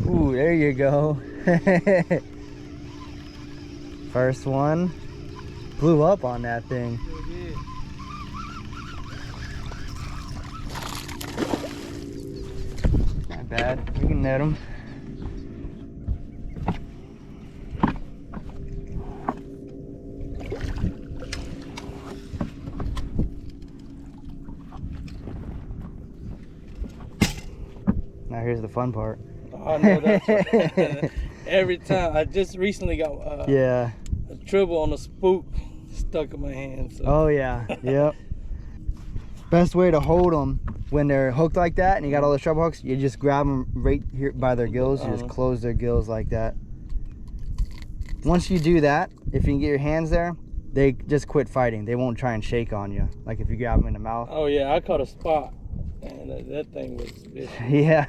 Ooh, there you go. First one. Blew up on that thing. Not bad. We can net them. Now here's the fun part. Oh, no, that's right. Every time. I just recently got yeah, a tribble on a spook stuck in my hand. So. oh yeah, yep. Best way to hold them when they're hooked like that and you got all the treble hooks, you just grab them right here by their gills. You just close their gills like that. Once you do that, if you can get your hands there, they just quit fighting. They won't try and shake on you, like if you grab them in the mouth. Oh yeah, I caught a spot, and that thing was vicious. Yeah.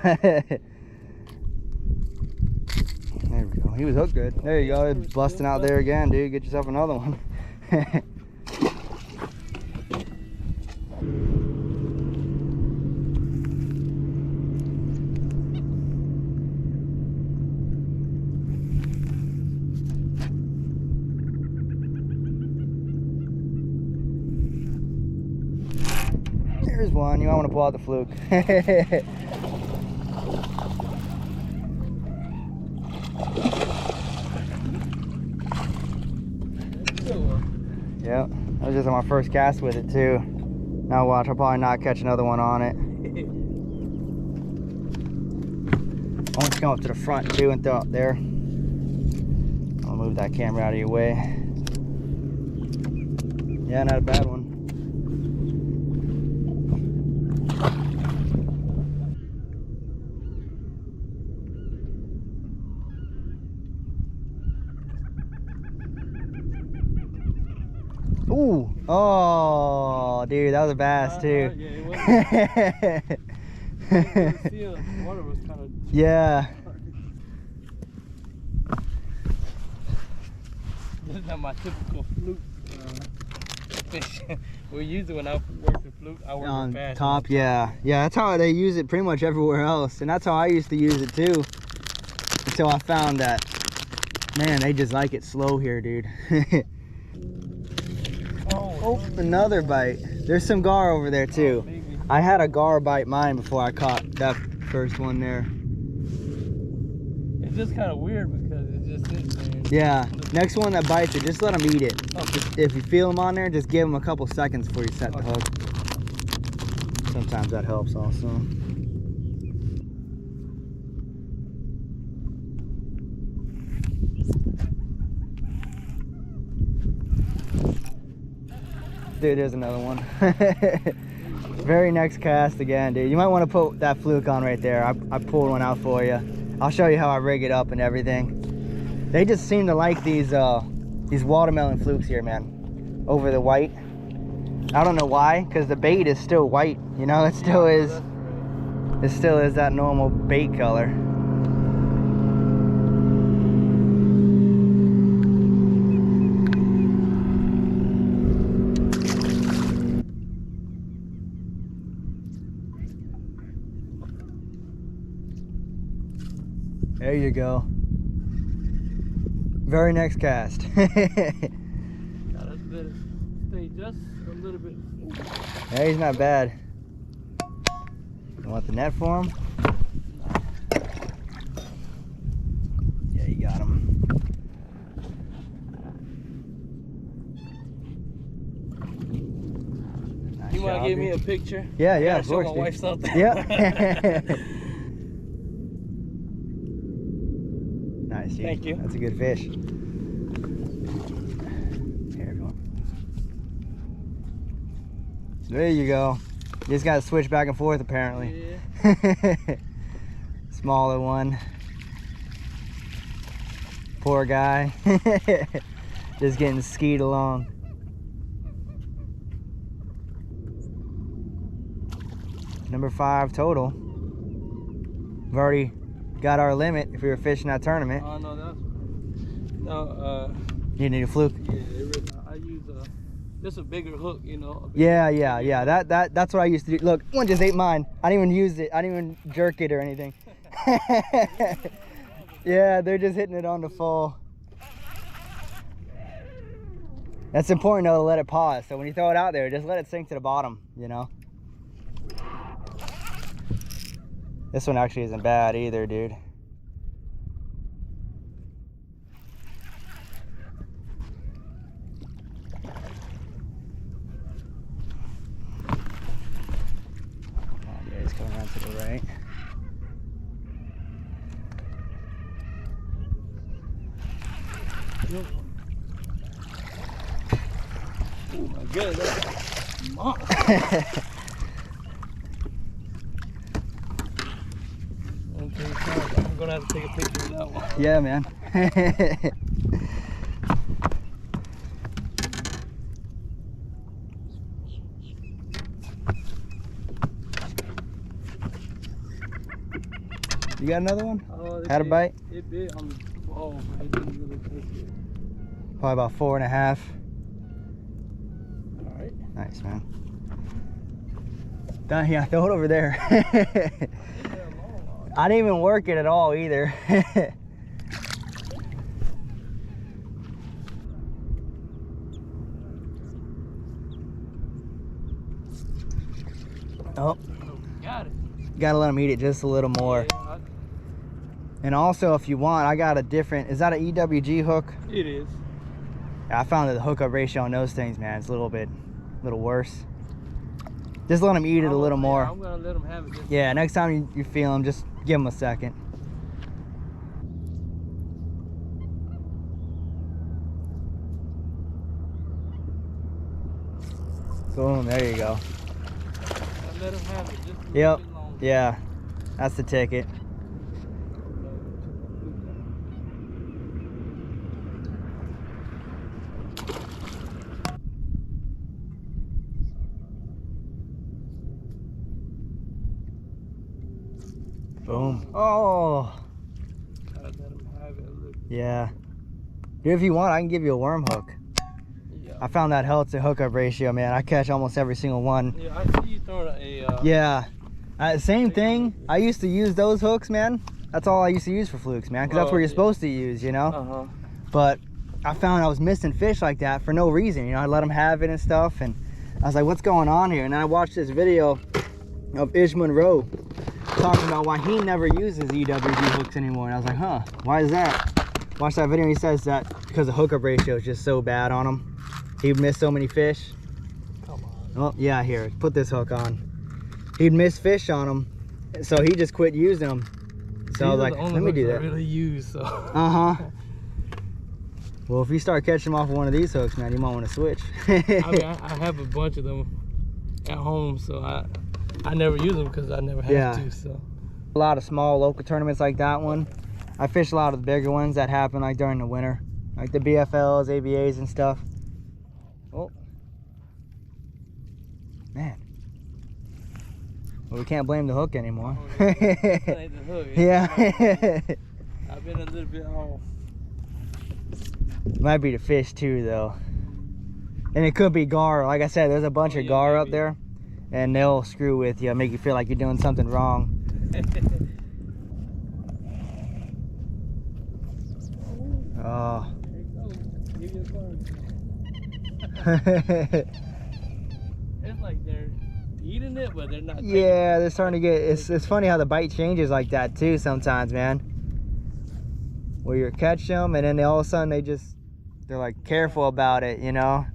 There we go. He was hooked good. There you go. Busting out there again, dude. Get yourself another one. There's one. You might want to pull out the fluke. Yep, that was just on my first cast with it too. Now watch, I'll probably not catch another one on it. I want to come up to the front too and throw it there. I'll move that camera out of your way. Yeah, not a bad one. Ooh, oh, dude, that was a bass too. Yeah, the water was kind of. Yeah. This is not my typical fluke fish. We use it when I work the fluke. I work On fast top, yeah. Yeah, that's how they use it pretty much everywhere else. And that's how I used to use it too. Until I found that, man, they just like it slow here, dude. Oh, another bite. There's some gar over there too. I had a gar bite mine before I caught that first one there. It's just kind of weird because it just sits there. Yeah, next one that bites it, just let them eat it. Okay. If you feel them on there, just give them a couple seconds before you set the hook. Sometimes that helps also. Dude, there's another one. Very next cast again, dude. You might want to put that fluke on right there. I pulled one out for you. I'll show you how I rig it up and everything. They just seem to like these watermelon flukes here, man. Over the white. I don't know why, because the bait is still white. You know, it still is. It still is that normal bait color. There you go. Very next cast. Now that's better. Stay just a little bit. Yeah, he's not bad. You want the net for him? Yeah, you got him. Nice You want job, to give me dude. a picture? Yeah, yeah, I of show course, my dude. wife something. Yeah. Nice, dude. Thank you. That's a good fish. Here, go. There you go. You just gotta switch back and forth apparently. Yeah. Smaller one. Poor guy. Just getting skied along. Number 5 total. We've already got our limit if we were fishing that tournament. Oh no, that's no. You need a fluke. Yeah, I use just a bigger hook, you know. Yeah. That's what I used to do. Look, one just ate mine. I didn't even use it. I didn't even jerk it or anything. Yeah, they're just hitting it on the full. That's important though, to let it pause. So when you throw it out there, just let it sink to the bottom, you know? This one actually isn't bad either, dude. Yeah, he's coming around to the right. Oh my goodness. I'm gonna have to take a picture of that one. Yeah, man. You got another one? Had a bite? It bit on the ball, but it didn't really take it. Probably about 4.5. Alright. Nice, man. Down here, throw it over there. I didn't even work it at all either. Oh, Got it. gotta let them eat it just a little more. Yeah, And also, if you want, I got a different, is that an EWG hook? it is. I found that the hookup ratio on those things, man, it's a little worse. Just let them eat it a little more. I'm gonna let them have it. Yeah, next time you feel them, just give them a second. Boom, there you go. I let them have it just a little Yep, bit longer. yeah, that's the ticket. Boom. Oh, Gotta let them have it a little. yeah. Dude, if you want, I can give you a worm hook. Yeah. I found that helps the hookup ratio, man. I catch almost every single one. Yeah, I see you throwing a. Yeah. Same thing. I used to use those hooks, man. That's all I used to use for flukes, man, because that's what you're supposed to use, you know? Uh-huh. But I found I was missing fish like that for no reason. You know, I let them have it and stuff, and I was like, what's going on here? And then I watched this video of Ish Monroe talking about why he never uses EWG hooks anymore. And I was like, huh, why is that? Watch that video, and he says that because the hookup ratio is just so bad on him. He'd miss so many fish. Come on. Oh, yeah, here, put this hook on. He'd miss fish on them, so he just quit using them. So I was like, let me do that. I really use, so. Uh-huh. Well, if you start catching them off of one of these hooks, man, you might want to switch. I mean, I have a bunch of them at home, so I never use them because I never have to, so. A lot of small local tournaments like that one. I fish a lot of the bigger ones that happen like during the winter, like the BFLs, ABAs and stuff. Oh, man. Well, we can't blame the hook anymore. Oh, yeah. That ain't the hook. Yeah. I've been a little bit off. Might be the fish too, though. And it could be gar. Like I said, there's a bunch of gar up there, and they'll screw with you, make you feel like you're doing something wrong. Oh. It's like they're eating it, but they're not. Yeah, they're starting to get. It's funny how the bite changes like that too sometimes, man. Where you catch them, and then all of a sudden they're like careful about it, you know.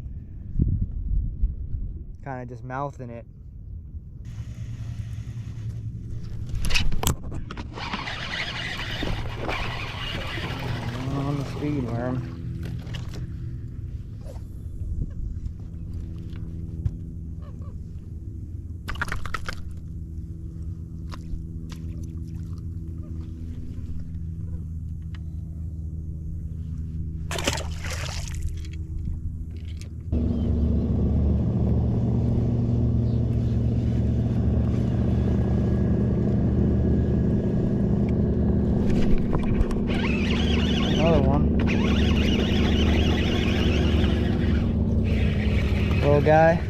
Kind of just mouthing it. On the speedworm. Another one. Little guy.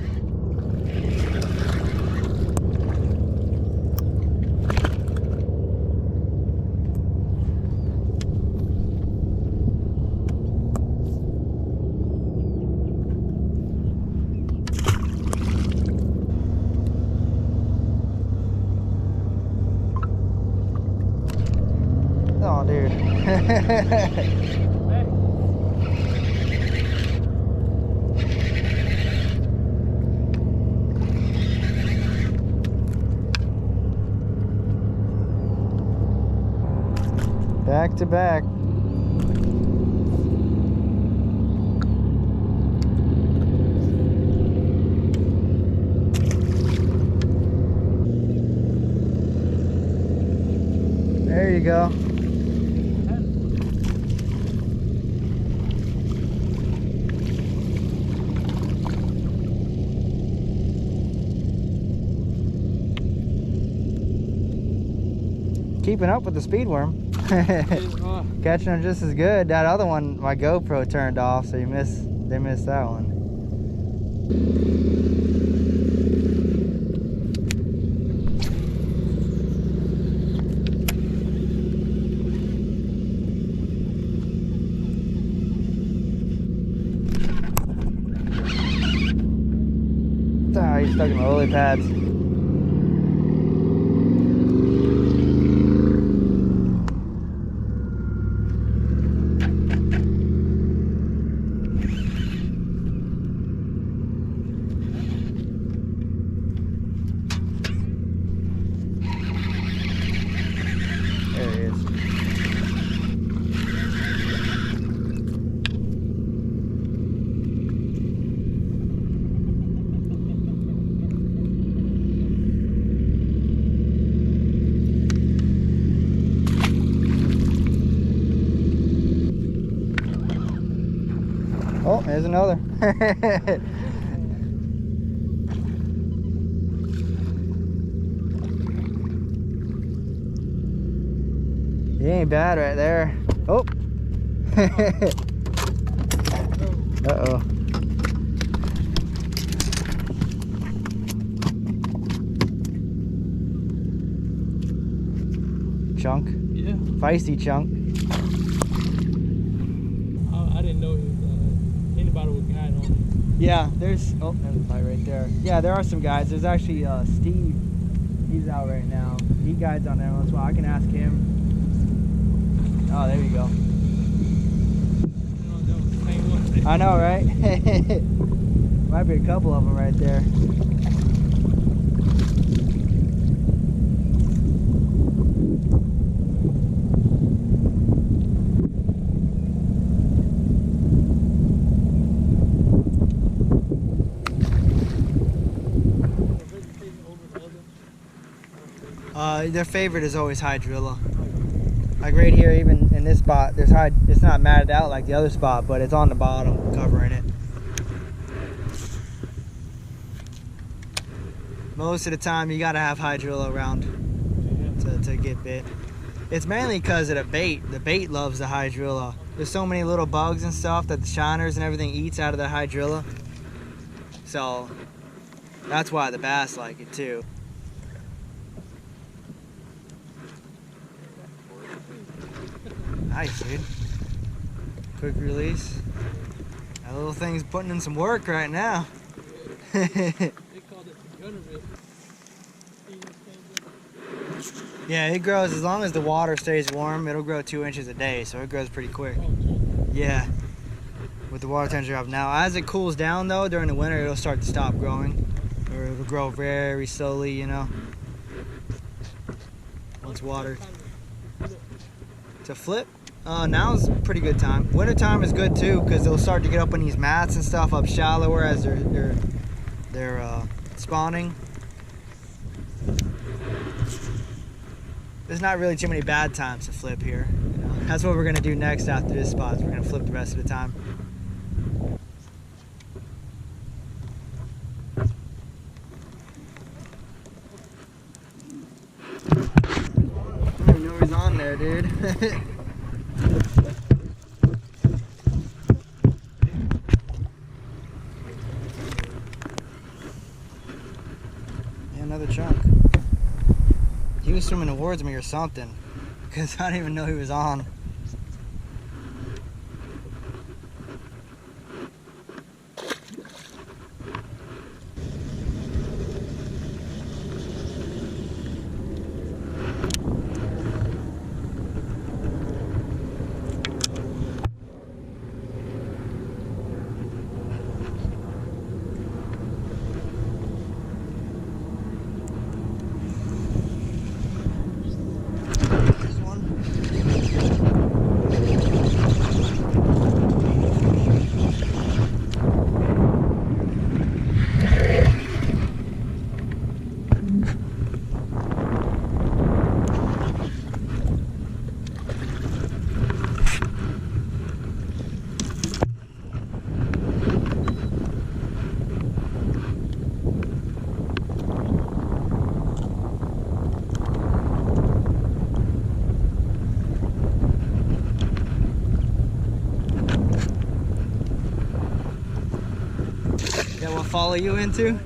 Back to back. There you go. Keeping up with the speedworm. Catching them just as good. That other one, my GoPro turned off, so they missed that one. Ah, he's stuck in the lily pads. There he is. Oh, there's another. He ain't bad right there. Oh. Uh-oh. Chunk. Yeah. Feisty chunk. I didn't know anybody would guide on it. Yeah, there's a fight right there. Yeah, there are some guys. There's actually Steve. He's out right now. He guides on there once in a while. I can ask him. Oh, there you go. I know, right? Might be a couple of them right there. Their favorite is always Hydrilla. Like right here, even in this spot, it's not matted out like the other spot, but it's on the bottom covering it. Most of the time you gotta have Hydrilla around to get bit. It's mainly because of the bait. The bait loves the Hydrilla. There's so many little bugs and stuff that the shiners and everything eats out of the Hydrilla. So that's why the bass like it too. Nice, dude. Quick release. That little thing's putting in some work right now. They called it the gunner bit. Yeah, it grows as long as the water stays warm. It'll grow 2 inches a day, so it grows pretty quick. Yeah, with the water temperature up now. As it cools down though, during the winter, it'll start to stop growing, or it'll grow very slowly, you know. Once water to flip. Now's a pretty good time. Winter time is good too, because they'll start to get up on these mats and stuff up shallower as they're spawning. There's not really too many bad times to flip here. You know? That's what we're gonna do next after this spot. Is we're gonna flip the rest of the time. I don't even know he's on there, dude. Yeah, another chunk. He was swimming towards me or something, because I didn't even know he was on. follow you into?